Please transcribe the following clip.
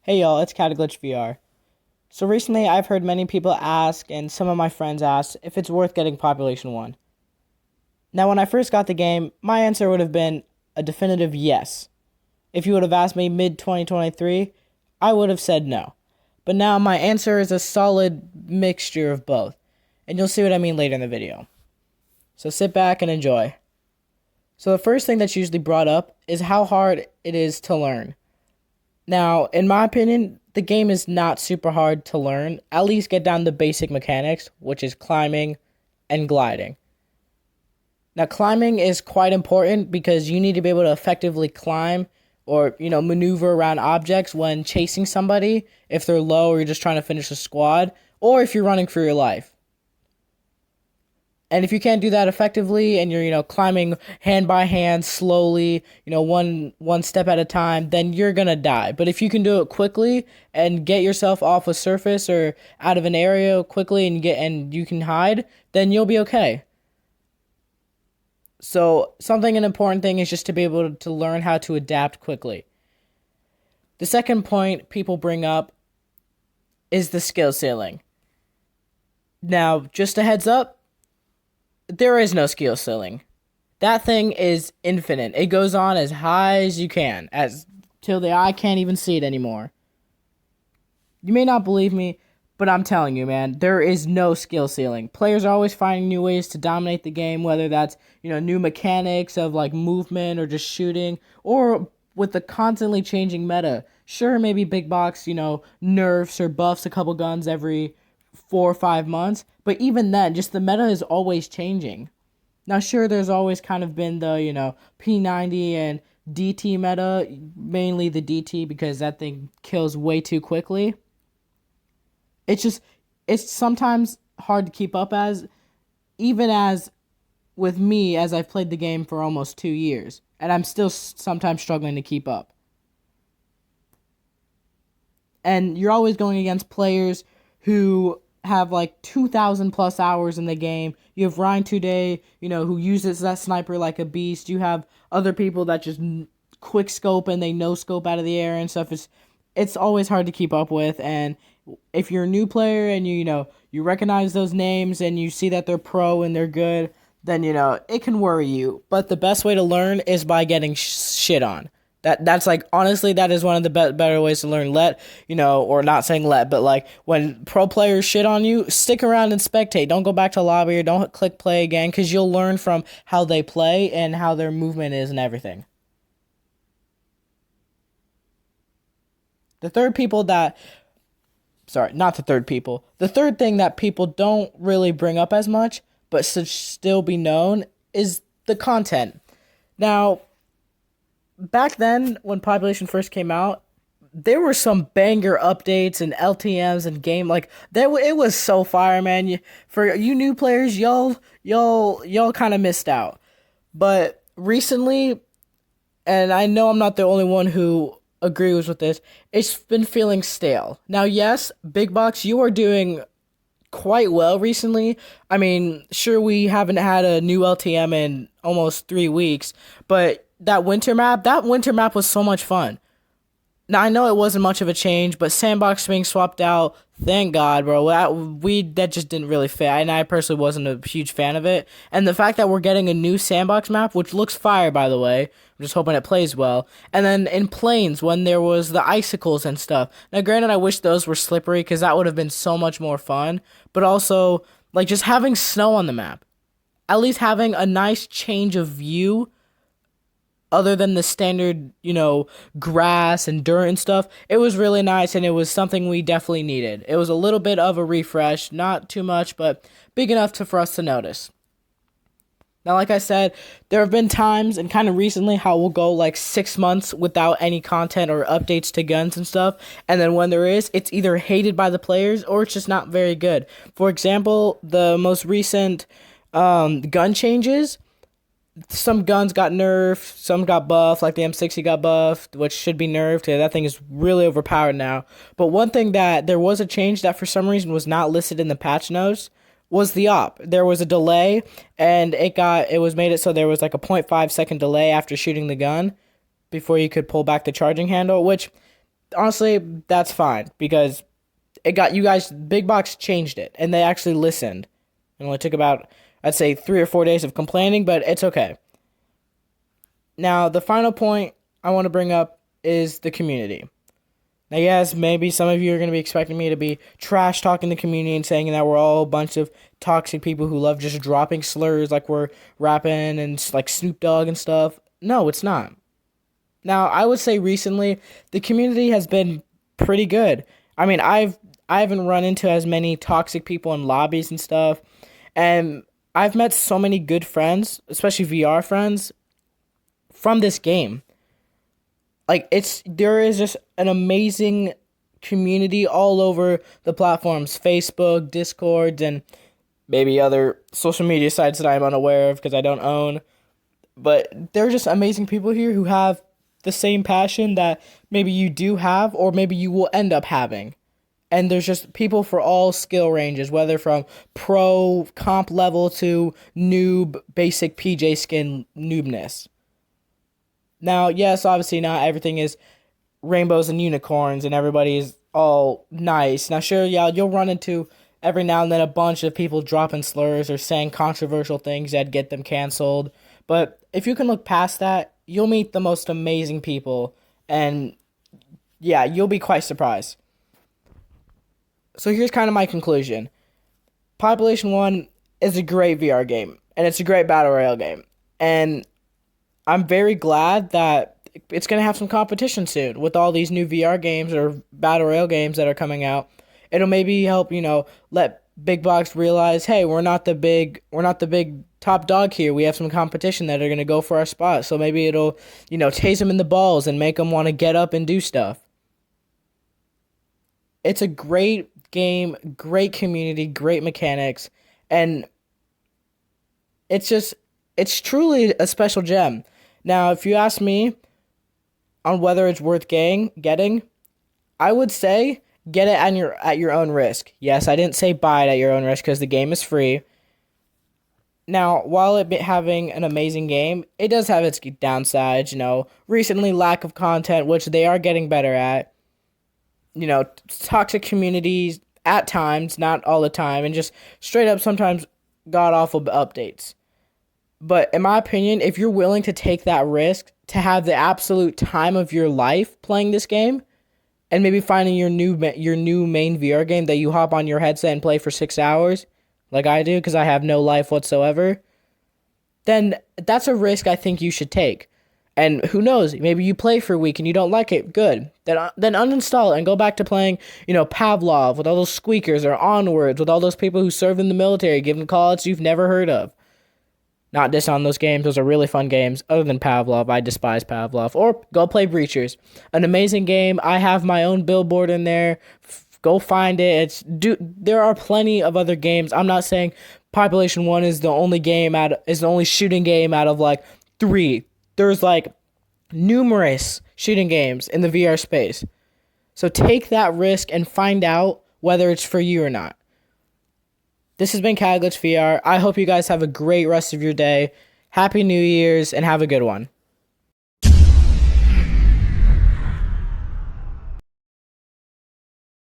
Hey y'all, it's Cataglitch VR. So recently I've heard many people ask, and some of my friends ask, if it's worth getting Population 1. Now when I first got the game, my answer would have been a definitive yes. If you would have asked me mid 2023, I would have said no. But now my answer is a solid mixture of both, and you'll see what I mean later in the video. So sit back and enjoy. So the first thing that's usually brought up is how hard it is to learn. Now, in my opinion, the game is not super hard to learn. At least get down the basic mechanics, which is climbing and gliding. Now, climbing is quite important because you need to be able to effectively climb or, maneuver around objects when chasing somebody if they're low or you're just trying to finish a squad or if you're running for your life. And if you can't do that effectively and you're, climbing hand by hand slowly, one step at a time, then you're going to die. But if you can do it quickly and get yourself off a surface or out of an area quickly and you can hide, then you'll be okay. So, an important thing is just to be able to learn how to adapt quickly. The second point people bring up is the skill ceiling. Now, just a heads up, there is no skill ceiling. That thing is infinite. It goes on as high as you can, as till the eye can't even see it anymore. You may not believe me, but I'm telling you, man, there is no skill ceiling. Players are always finding new ways to dominate the game, whether that's, new mechanics of like movement or just shooting, or with the constantly changing meta. Sure, maybe big box, nerfs or buffs a couple guns every 4 or 5 months, but even then, just the meta is always changing. Now, sure, there's always kind of been the, P90 and DT meta, mainly the DT because that thing kills way too quickly. It's sometimes hard to keep up even as with me, as I've played the game for almost 2 years, and I'm still sometimes struggling to keep up. And you're always going against players who have like 2,000 plus hours in the game. You have Ryan Today, who uses that sniper like a beast. You have other people that just quick scope and they no scope out of the air and stuff. It's always hard to keep up with. And if you're a new player and you recognize those names and you see that they're pro and they're good, then it can worry you. But the best way to learn is by getting shit on. That's like, honestly, that is one of the better ways to learn. Or not saying but like when pro players shit on you, stick around and spectate. Don't go back to lobby or don't click play again, because you'll learn from how they play and how their movement is and everything. The third people that, sorry, not the third people. The third thing that people don't really bring up as much, but should still be known, is the content. Now, back then, when Population first came out, there were some banger updates and LTMs and game like that. It was so fire, man. For you new players, y'all kind of missed out. But recently, and I know I'm not the only one who agrees with this, it's been feeling stale. Now, yes, Big Box, you are doing quite well recently. I mean, sure, we haven't had a new LTM in almost 3 weeks, but that winter map was so much fun. Now, I know it wasn't much of a change, but Sandbox being swapped out, thank God, bro. That just didn't really fit, and I personally wasn't a huge fan of it. And the fact that we're getting a new Sandbox map, which looks fire, by the way, I'm just hoping it plays well. And then in Plains, when there was the icicles and stuff. Now, granted, I wish those were slippery, because that would have been so much more fun. But also, like, just having snow on the map. At least having a nice change of view other than the standard, grass and dirt and stuff. It was really nice, and it was something we definitely needed. It was a little bit of a refresh, not too much, but big enough for us to notice. Now, like I said, there have been times, and kind of recently, how we'll go like 6 months without any content or updates to guns and stuff, and then when there is, it's either hated by the players or it's just not very good. For example, the most recent gun changes, some guns got nerfed, some got buffed, like the M60 got buffed, which should be nerfed. Yeah, that thing is really overpowered now. But one thing that there was a change that for some reason was not listed in the patch notes was the op. There was a delay, and it was made it so there was like a 0.5 second delay after shooting the gun before you could pull back the charging handle, which honestly, that's fine because it got you guys. Big Box changed it, and they actually listened. It only took about, I'd say, 3 or 4 days of complaining, but it's okay. Now, the final point I want to bring up is the community. Now, yes, maybe some of you are going to be expecting me to be trash talking the community and saying that we're all a bunch of toxic people who love just dropping slurs like we're rapping and like Snoop Dogg and stuff. No, it's not. Now, I would say recently the community has been pretty good. I mean, I haven't run into as many toxic people in lobbies and stuff, and I've met so many good friends, especially VR friends, from this game. Like there is just an amazing community all over the platforms, Facebook, Discord, and maybe other social media sites that I'm unaware of because I don't own. But there are just amazing people here who have the same passion that maybe you do have or maybe you will end up having. And there's just people for all skill ranges, whether from pro comp level to noob basic PJ skin noobness. Now, yes, obviously not everything is rainbows and unicorns and everybody is all nice. Now, sure, yeah, you'll run into every now and then a bunch of people dropping slurs or saying controversial things that get them canceled. But if you can look past that, you'll meet the most amazing people. And yeah, you'll be quite surprised. So here's kind of my conclusion. Population 1 is a great VR game, and it's a great Battle Royale game. And I'm very glad that it's going to have some competition soon with all these new VR games or Battle Royale games that are coming out. It'll maybe help, let Big Box realize, hey, we're not the big top dog here. We have some competition that are going to go for our spot. So maybe it'll, tase them in the balls and make them want to get up and do stuff. It's a great game, great community, great mechanics, and it's truly a special gem. Now, if you ask me on whether it's worth getting, I would say get it at your own risk. Yes, I didn't say buy it at your own risk because the game is free. Now, while it having an amazing game, it does have its downsides. Recently lack of content, which they are getting better at. Toxic communities at times, not all the time, and just straight up sometimes god awful updates. But in my opinion, if you're willing to take that risk to have the absolute time of your life playing this game, and maybe finding your new main VR game that you hop on your headset and play for 6 hours, like I do, because I have no life whatsoever, then that's a risk I think you should take. And who knows, maybe you play for a week and you don't like it, good. Then uninstall it and go back to playing, Pavlov with all those squeakers, or Onwards with all those people who served in the military, giving call-outs you've never heard of. Not diss on those games. Those are really fun games. Other than Pavlov, I despise Pavlov. Or go play Breachers. An amazing game. I have my own billboard in there. Go find it. There are plenty of other games. I'm not saying Population 1 is the only shooting game out of like 3. There's like numerous shooting games in the VR space. So take that risk and find out whether it's for you or not. This has been Cadglitch VR. I hope you guys have a great rest of your day. Happy New Year's and have a good one.